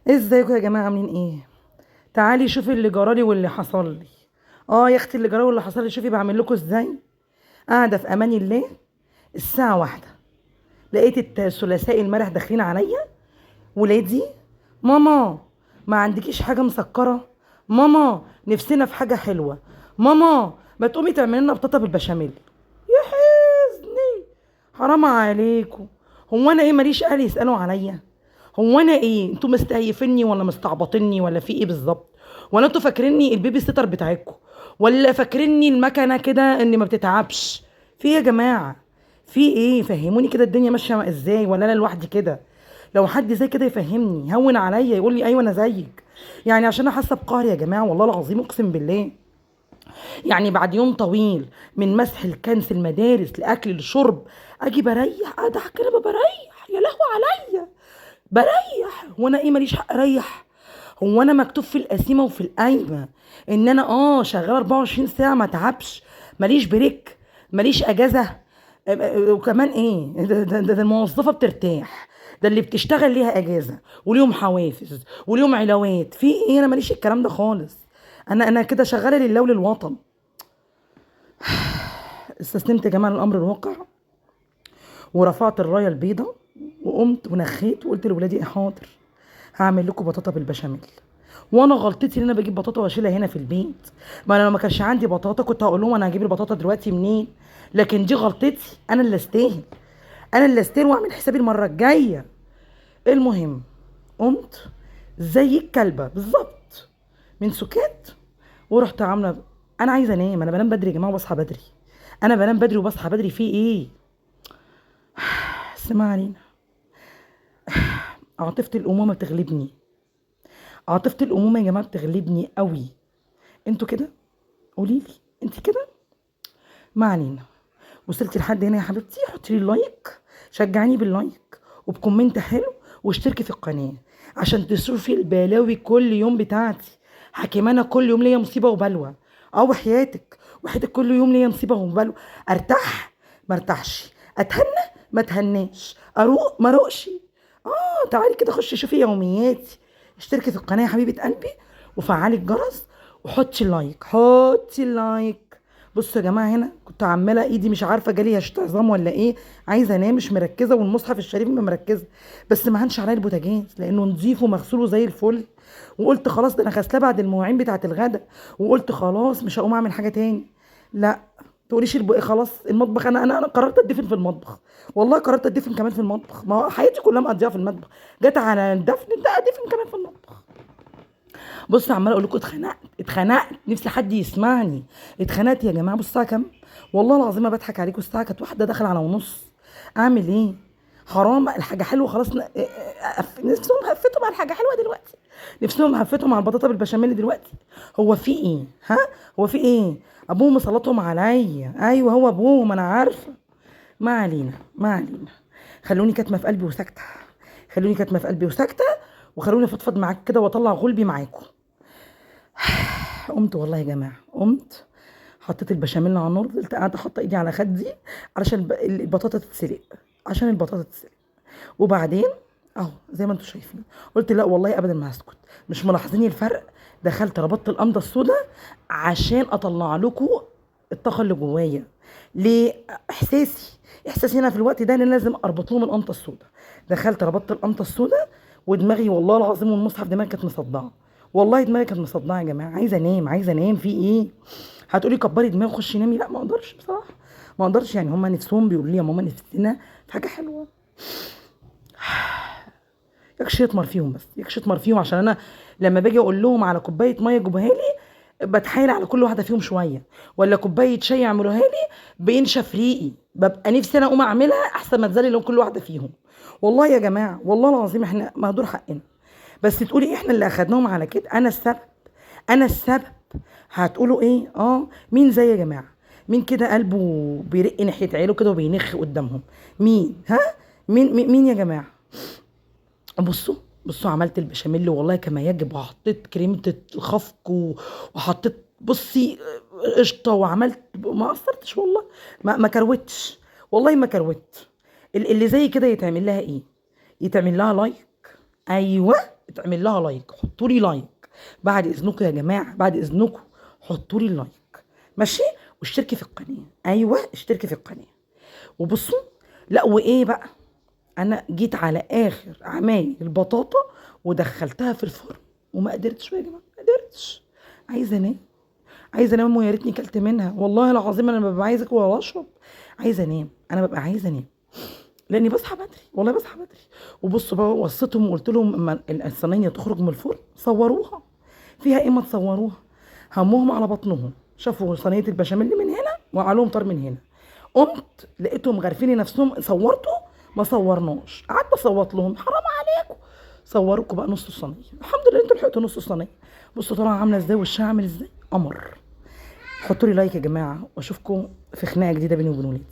ازيكم يا جماعه؟ عاملين ايه؟ تعالي شوفي اللي جرالي واللي حصل لي. اه يا اختي، اللي جرالي واللي حصل لي، شوفي بعمل لكم ازاي. قاعده في امان الله، الساعه واحدة لقيت الثلاثاء المرح داخلين عليا. ولادي: ماما، ما عندكيش حاجه مسكره؟ ماما، نفسنا في حاجه حلوه. ماما، ما تقومي تعملي لنا بطاطا بالبشاميل. يا حزني، حرام عليكم. هو انا ايه؟ ماليش اهل يسالوا عليا؟ هو انا ايه؟ انتوا مستهيفيني ولا مستعبطيني ولا في ايه بالظبط؟ ولا انتوا فاكريني البيبي سيتر بتاعتكم؟ ولا فاكريني المكنه كده اني ما بتتعبش؟ في ايه يا جماعه؟ في ايه؟ فهموني كده، الدنيا ماشيه ازاي؟ ولا انا لوحدي كده؟ لو حد زي كده يفهمني، هون عليا، يقول لي ايوه انا زيك. يعني عشان انا حاسه بقهر يا جماعه، والله العظيم اقسم بالله. يعني بعد يوم طويل من مسح الكنس المدارس لاكل لشرب، اجي بريح اضحك كده، بريح يا لهوي عليا. بريح وانا ايه؟ ماليش حق اريح؟ هو انا مكتوب في القسيمه وفي القايمه ان انا شغاله 24 ساعه ما تعبش؟ ماليش بريك؟ ماليش اجازه؟ وكمان ايه؟ ده الموظفه بترتاح؟ ده اللي بتشتغل ليها اجازه وليهم حوافز وليهم علاوات. في ايه؟ انا ماليش الكلام ده خالص. انا كده شغاله لله وللوطن. استسلمت يا جماعه للامر الواقع، ورفعت الرايه البيضاء، وقمت ونخيت وقلت لولادي: إيه، حاضر، هعمل لكم بطاطا بالبشاميل. وانا غلطتي ان انا بجيب بطاطا واشيلها هنا في البيت. ما انا لو ما كانش عندي بطاطا كنت هقول لهم انا هجيب البطاطا دلوقتي منين. لكن دي غلطتي، انا اللي استاهل. انا اللي استاهل واعمل حسابي المره الجايه. المهم، قمت زي الكلبه بالظبط من سكات، ورحت عامله. انا عايزه انام، انا بنام بدري يا جماعه وبصحى بدري. انا بنام بدري وبصحى بدري، في ايه؟ اسمعني، عاطفه الامومه بتغلبني. عاطفه الامومه يا جماعه بتغلبني قوي. انتوا كده؟ قولي لي، انت كده؟ ما علينا. وصلتي لحد هنا يا حبيبتي؟ حطي لي اللايك، شجعيني باللايك وبكومنت حلو، واشتركي في القناه عشان تشوفي البلاوي كل يوم بتاعتي. حكيمانه كل يوم ليا مصيبه وبلوى. وحياتك، وحياتك كل يوم ليا مصيبه وبلوى. ارتاح ما ارتاحش، اتهنى ما اتهناش، اروق ما اروقش. تعالي كده خشي شوفي يومياتي. اشتركي في القناه يا حبيبه قلبي، وفعلي الجرس، وحطي اللايك، حطي اللايك. بصوا يا جماعه، هنا كنت عماله ايدي مش عارفه جالي هشت عظام ولا ايه. عايزه انام مش مركزه، والمصحف الشريف ما مركزه. بس ما هنش عليا البوتاجاز لانه نضيف ومغسول وزي الفل. وقلت خلاص، ده انا غسلاه بعد المواعين بتاعه الغدا. وقلت خلاص مش هقوم اعمل حاجه تاني. لا، تقوليش خلاص المطبخ، انا قررت اتدفن في المطبخ. والله قررت اتدفن كمان في المطبخ، ما هو حياتي كلها مقضيها في المطبخ. جت على الدفن ده ادفن كمان في المطبخ. بص، عماله اقول لكم اتخنقت اتخنقت، نفسي حد يسمعني. اتخنقت يا جماعه. بص الساعه كام؟ والله العظيم ما بضحك عليكم، الساعه كانت واحده داخل على ونص. اعمل ايه؟ حرام، الحاجه حلوه خلاص. نفسهم هفتهم على الحاجه حلوه دلوقتي. نفسهم هفتهم على البطاطا بالبشاميل دلوقتي. هو في ايه؟ ها؟ هو في ايه؟ ابوهم مسلطهم عليا. ايوه هو ابوهم، انا عارفه. ما علينا، ما علينا. خلوني كاتمه في قلبي وساكته. خلوني كاتمه في قلبي وساكته. وخلوني افضفض معاك كده واطلع غلبي معاكم. قمت والله يا جماعه، قمت حطيت البشاميل على النار، فضلت قاعده حاطه ايدي على خدي عشان البطاطا تتسلق. عشان البطاطا تتسلق. وبعدين اهو زي ما انتم شايفين، قلت لا والله ابدا ما هسكت. مش ملاحظين الفرق؟ دخلت ربطت القمده السوداء عشان اطلع لكم الطاقه اللي جوايا. ليه؟ احساسي هنا في الوقت ده ان أنا لازم اربط لهم القمطه السوداء. دخلت ربطت القمطه السوداء، ودماغي والله العظيم والمصحف دماغي كانت مصدعه. والله دماغي كانت مصدعه يا جماعه، عايزه انام عايزه انام، في ايه؟ هتقولي كبري دماغك خشي نامي. لا، ما اقدرش بصراحه. ما اقدرش، يعني هم نفسهم بيقولوا لي يا ماما نفسنا في حاجه حلوه. يكش يطمر فيهم، بس يكش يطمر فيهم، عشان انا لما باجي اقول لهم على كوبايه ميه جيبوها لي، بتحايل على كل واحده فيهم شويه. ولا كوبايه شاي يعملوها لي، بينشف ريقي، ببقى نفسي انا اقوم اعملها احسن ما تذلل لهم كل واحده فيهم. والله يا جماعه، والله العظيم احنا مهدور حقنا. بس تقولي احنا اللي اخدناهم على كده، انا السبب. انا السبب. هتقولوا ايه؟ مين زي يا جماعه؟ مين كده قلبه بيرق ناحيه عياله كده وبينخ قدامهم؟ مين؟ ها؟ مين يا جماعه؟ بصوا، بصوا، عملت البشاميل والله كما يجب، وحطيت كريمة الخفق وحطيت، بصي، قشطة، وعملت، ما قصرتش والله. ما كروتش. والله ما كروت. اللي زي كده يتعمل لها ايه؟ يتعمل لها لايك. ايوه، اتعمل لها لايك، حطوا لي لايك بعد اذنكم يا جماعه، بعد اذنكم حطوا لي اللايك ماشي، واشتركي في القناه. ايوه اشتركي في القناه. وبصوا، لا وايه بقى، انا جيت على اخر عمايل البطاطا ودخلتها في الفرن وما قدرتش يا جماعه، ما قدرتش. عايزه انام، عايزه انام، ويا ريتني كلت منها والله العظيم. انا ببقى عايزه اكل ولا اشرب، عايزه انام، انا ببقى عايزه انام لاني بصحى بدري، والله بصحى بدري. وبصوا بقى، وصيتهم وقلت لهم اما الصينيه تخرج من الفرن صوروها، فيها ايه ما تصوروها. همهم على بطنهم، شافوا صينيه البشاميل من هنا وعلوهم طار من هنا. قمت لقيتهم غارفين نفسهم، صورته ما صورناش، قعدت اصوت لهم حرام عليكم، صوروكوا بقى نص الصينيه. الحمد لله انتوا لحقتوا نص الصينيه. بصوا طالعه عامله ازاي، وشها عامل ازاي، قمر. حطوا لي لايك يا جماعه، واشوفكم في خناقه جديده بيني وبين ولادي.